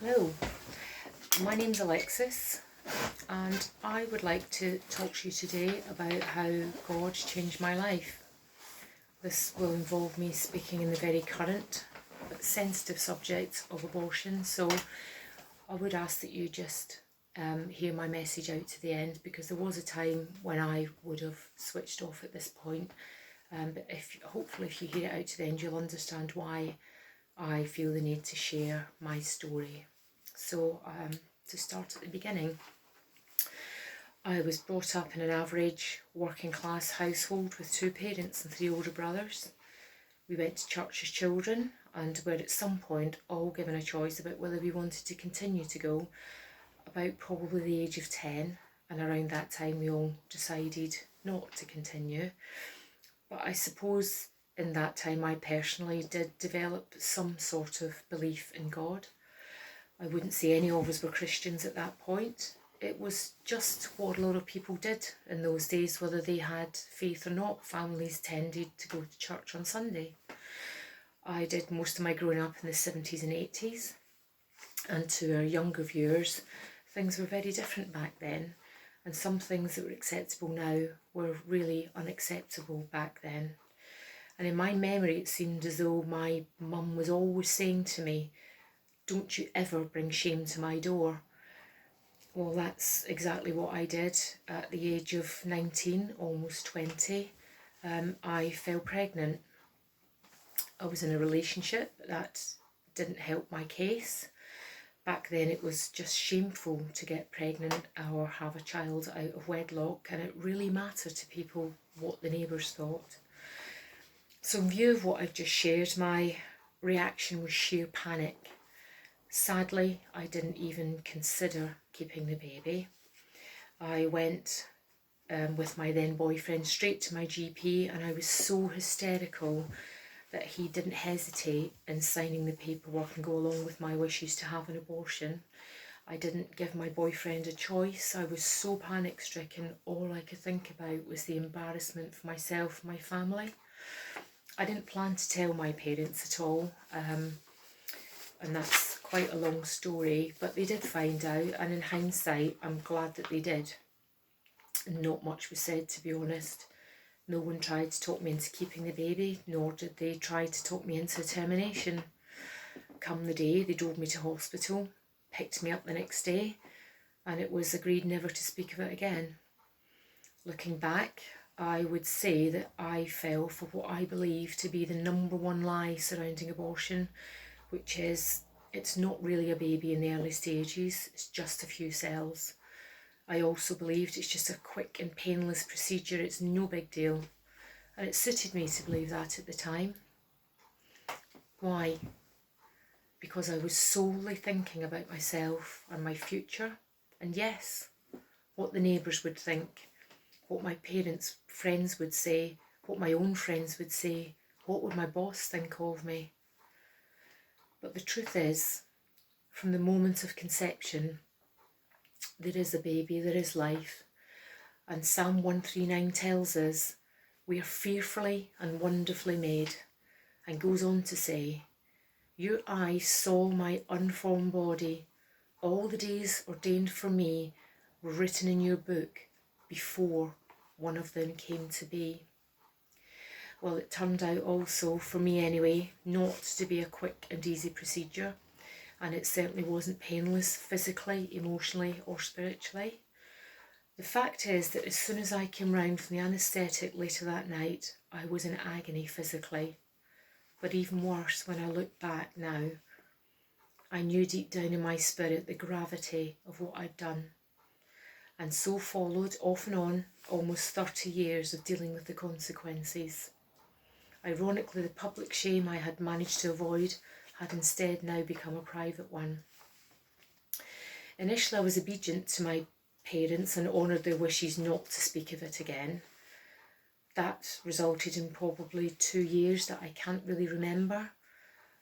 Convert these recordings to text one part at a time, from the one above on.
Hello, my name's Alexis and I would like to talk to you today about how God changed my life. This will involve me speaking in the very current but sensitive subject of abortion, so I would ask that you just hear my message out to the end, because there was a time when I would have switched off at this point, but hopefully if you hear it out to the end you'll understand why I feel the need to share my story. So to start at the beginning, I was brought up in an average working class household with two parents and three older brothers. We went to church as children and were at some point all given a choice about whether we wanted to continue to go, about probably the age of 10, and around that time we all decided not to continue. But I suppose in that time I personally did develop some sort of belief in God. I wouldn't say any of us were Christians at that point. It was just what a lot of people did in those days, whether they had faith or not. Families tended to go to church on Sunday. I did most of my growing up in the 70s and 80s, and to our younger viewers, things were very different back then, and some things that were acceptable now were really unacceptable back then. And in my memory it seemed as though my mum was always saying to me, "Don't you ever bring shame to my door." Well, that's exactly what I did. At the age of 19, almost 20, I fell pregnant. I was in a relationship that didn't help my case. Back then it was just shameful to get pregnant or have a child out of wedlock, and it really mattered to people what the neighbours thought. So in view of what I've just shared, my reaction was sheer panic. Sadly, I didn't even consider keeping the baby. I went with my then boyfriend straight to my GP, and I was so hysterical that he didn't hesitate in signing the paperwork and go along with my wishes to have an abortion. I didn't give my boyfriend a choice. I was so panic stricken, all I could think about was the embarrassment for myself and my family. I didn't plan to tell my parents at all, and that's quite a long story, but they did find out, and in hindsight I'm glad that they did. Not much was said, to be honest. No one tried to talk me into keeping the baby, nor did they try to talk me into termination. Come the day, they drove me to hospital, picked me up the next day, and it was agreed never to speak of it again. Looking back, I would say that I fell for what I believe to be the number one lie surrounding abortion, which is it's not really a baby in the early stages, it's just a few cells. I also believed it's just a quick and painless procedure, it's no big deal. And it suited me to believe that at the time. Why? Because I was solely thinking about myself and my future, and yes, what the neighbours would think, what my parents' friends would say, what my own friends would say, what would my boss think of me. But the truth is, from the moment of conception, there is a baby, there is life. And Psalm 139 tells us we are fearfully and wonderfully made, and goes on to say, "Your eyes saw my unformed body. All the days ordained for me were written in your book before one of them came to be." Well, it turned out also, for me anyway, not to be a quick and easy procedure, and it certainly wasn't painless physically, emotionally or spiritually. The fact is that as soon as I came round from the anaesthetic later that night, I was in agony physically. But even worse, when I look back now, I knew deep down in my spirit the gravity of what I'd done. And so followed, off and on, almost 30 years of dealing with the consequences. Ironically, the public shame I had managed to avoid had instead now become a private one. Initially I was obedient to my parents and honoured their wishes not to speak of it again. That resulted in probably 2 years that I can't really remember.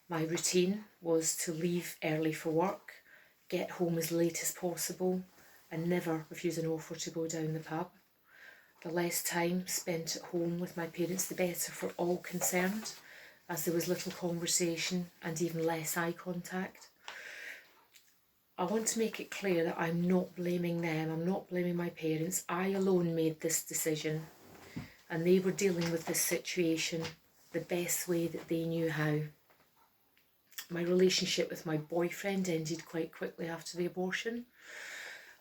My routine was to leave early for work, get home as late as possible, and never refuse an offer to go down the pub. The less time spent at home with my parents, the better for all concerned, as there was little conversation and even less eye contact. I want to make it clear that I'm not blaming them, I'm not blaming my parents. I alone made this decision, and they were dealing with this situation the best way that they knew how. My relationship with my boyfriend ended quite quickly after the abortion.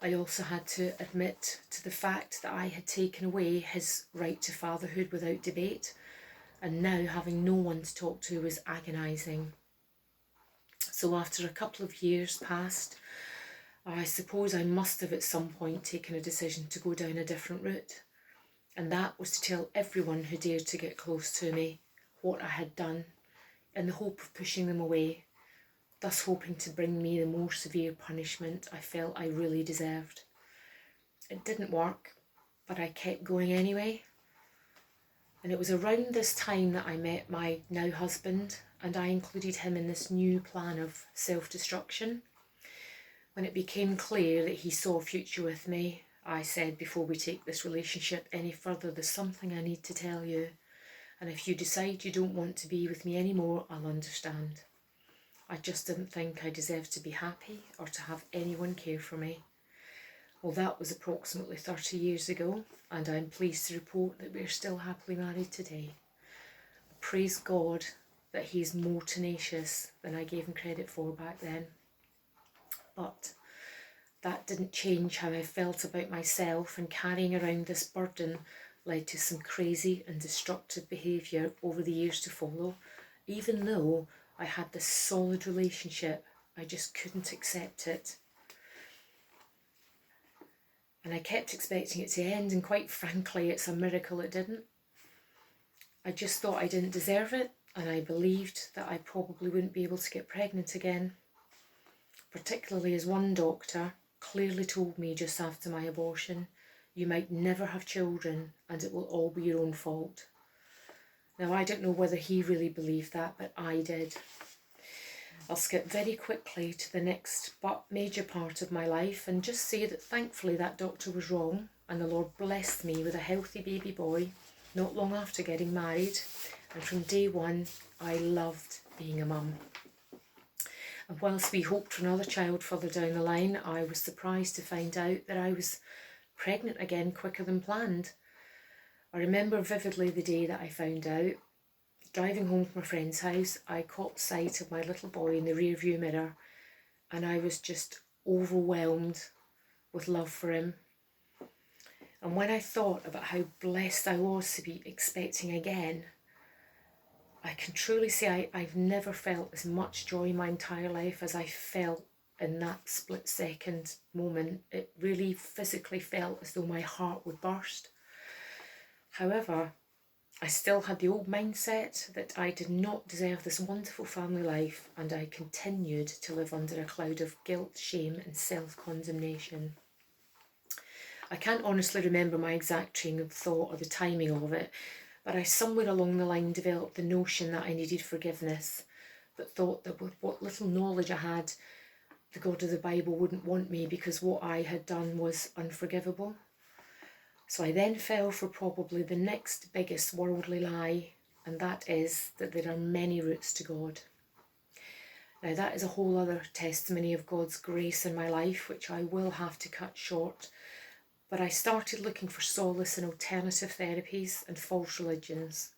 I also had to admit to the fact that I had taken away his right to fatherhood without debate, and now having no one to talk to was agonising. So after a couple of years passed, I suppose I must have at some point taken a decision to go down a different route, and that was to tell everyone who dared to get close to me what I had done, in the hope of pushing them away, thus hoping to bring me the more severe punishment I felt I really deserved. It didn't work, but I kept going anyway. And it was around this time that I met my now husband, and I included him in this new plan of self-destruction. When it became clear that he saw a future with me, I said, before we take this relationship any further, there's something I need to tell you. And if you decide you don't want to be with me anymore, I'll understand. I just didn't think I deserved to be happy or to have anyone care for me. Well, that was approximately 30 years ago, and I'm pleased to report that we're still happily married today. Praise God that he's more tenacious than I gave him credit for back then. But that didn't change how I felt about myself, and carrying around this burden led to some crazy and destructive behaviour over the years to follow. Even though I had this solid relationship, I just couldn't accept it. And I kept expecting it to end, and quite frankly, it's a miracle it didn't. I just thought I didn't deserve it, and I believed that I probably wouldn't be able to get pregnant again. Particularly as one doctor clearly told me just after my abortion, you might never have children and it will all be your own fault. Now, I don't know whether he really believed that, but I did. I'll skip very quickly to the next but major part of my life and just say that thankfully that doctor was wrong, and the Lord blessed me with a healthy baby boy not long after getting married, and from day one I loved being a mum. And whilst we hoped for another child further down the line, I was surprised to find out that I was pregnant again quicker than planned. I remember vividly the day that I found out. Driving home from a friend's house, I caught sight of my little boy in the rear view mirror, and I was just overwhelmed with love for him. And when I thought about how blessed I was to be expecting again, I can truly say I've never felt as much joy in my entire life as I felt in that split second moment. It really physically felt as though my heart would burst. However, I still had the old mindset that I did not deserve this wonderful family life, and I continued to live under a cloud of guilt, shame and self-condemnation. I can't honestly remember my exact train of thought or the timing of it, but I somewhere along the line developed the notion that I needed forgiveness, but thought that with what little knowledge I had, the God of the Bible wouldn't want me because what I had done was unforgivable. So I then fell for probably the next biggest worldly lie, and that is that there are many routes to God. Now that is a whole other testimony of God's grace in my life, which I will have to cut short. But I started looking for solace in alternative therapies and false religions.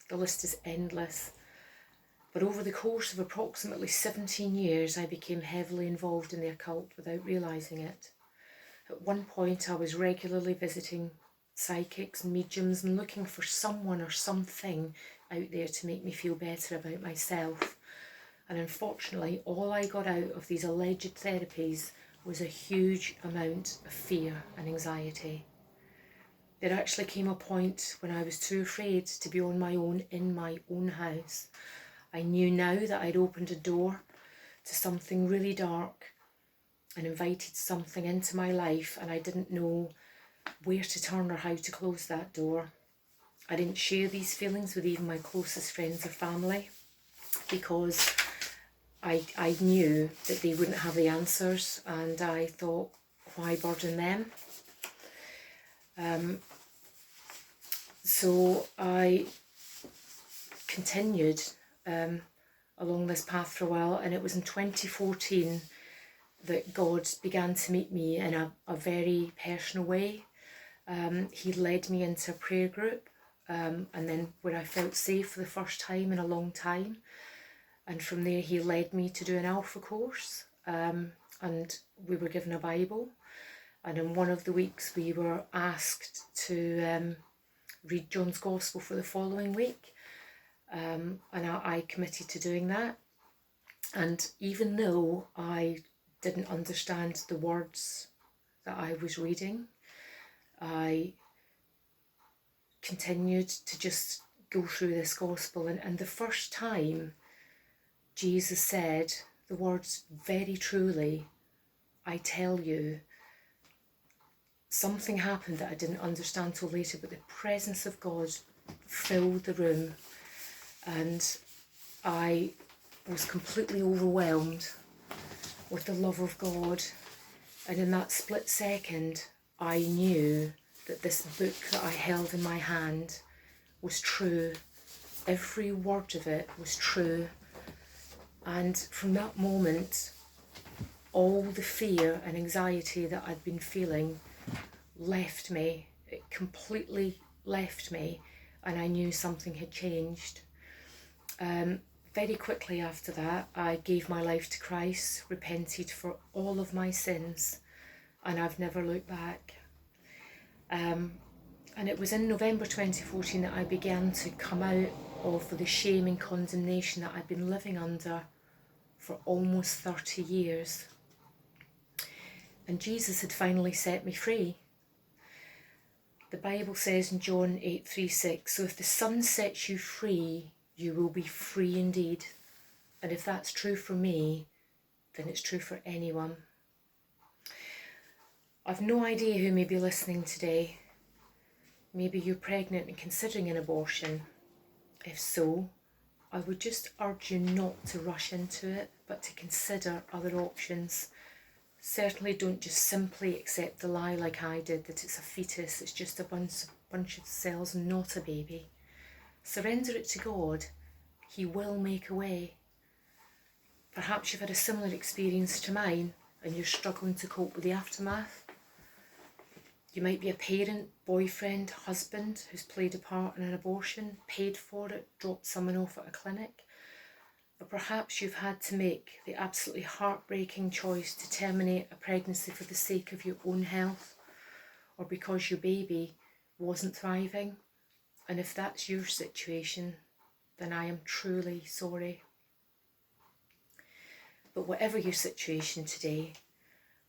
The list is endless. But over the course of approximately 17 years, I became heavily involved in the occult without realising it. At one point, I was regularly visiting psychics and mediums and looking for someone or something out there to make me feel better about myself. And unfortunately, all I got out of these alleged therapies was a huge amount of fear and anxiety. There actually came a point when I was too afraid to be on my own in my own house. I knew now that I'd opened a door to something really dark and invited something into my life, and I didn't know where to turn or how to close that door. I didn't share these feelings with even my closest friends or family because I knew that they wouldn't have the answers, and I thought, why burden them? So I continued along this path for a while, and it was in 2014 that God began to meet me in a very personal way. He led me into a prayer group, and then where I felt safe for the first time in a long time. And from there he led me to do an Alpha course, and we were given a Bible. And in one of the weeks we were asked to read John's Gospel for the following week. And I committed to doing that. And even though I didn't understand the words that I was reading, I continued to just go through this gospel. And the first time Jesus said the words, "Very truly, I tell you," something happened that I didn't understand till later, but the presence of God filled the room, and I was completely overwhelmed with the love of God. And in that split second, I knew that this book that I held in my hand was true. Every word of it was true. And from that moment, all the fear and anxiety that I'd been feeling left me. It completely left me, and I knew something had changed. Very quickly after that, I gave my life to Christ, repented for all of my sins, and I've never looked back. And it was in November 2014 that I began to come out of the shame and condemnation that I'd been living under for almost 30 years. And Jesus had finally set me free. The Bible says in John 8:36, "So if the Son sets you free, you will be free indeed." And if that's true for me, then it's true for anyone. I've no idea who may be listening today. Maybe you're pregnant and considering an abortion. If so, I would just urge you not to rush into it, but to consider other options. Certainly don't just simply accept the lie like I did, that it's a fetus, it's just a bunch of cells, not a baby. Surrender it to God. He will make a way. Perhaps you've had a similar experience to mine and you're struggling to cope with the aftermath. You might be a parent, boyfriend, husband who's played a part in an abortion, paid for it, dropped someone off at a clinic. Or perhaps you've had to make the absolutely heartbreaking choice to terminate a pregnancy for the sake of your own health, or because your baby wasn't thriving. And if that's your situation, then I am truly sorry. But whatever your situation today,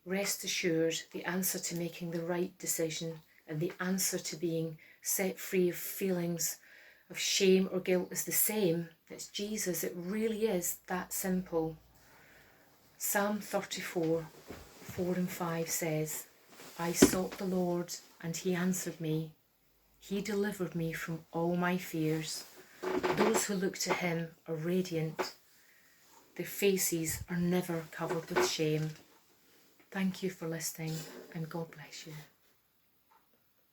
rest assured the answer to making the right decision and the answer to being set free of feelings of shame or guilt is the same. It's Jesus. It really is that simple. Psalm 34:4-5 says, "I sought the Lord and he answered me. He delivered me from all my fears. Those who look to him are radiant. Their faces are never covered with shame." Thank you for listening, and God bless you.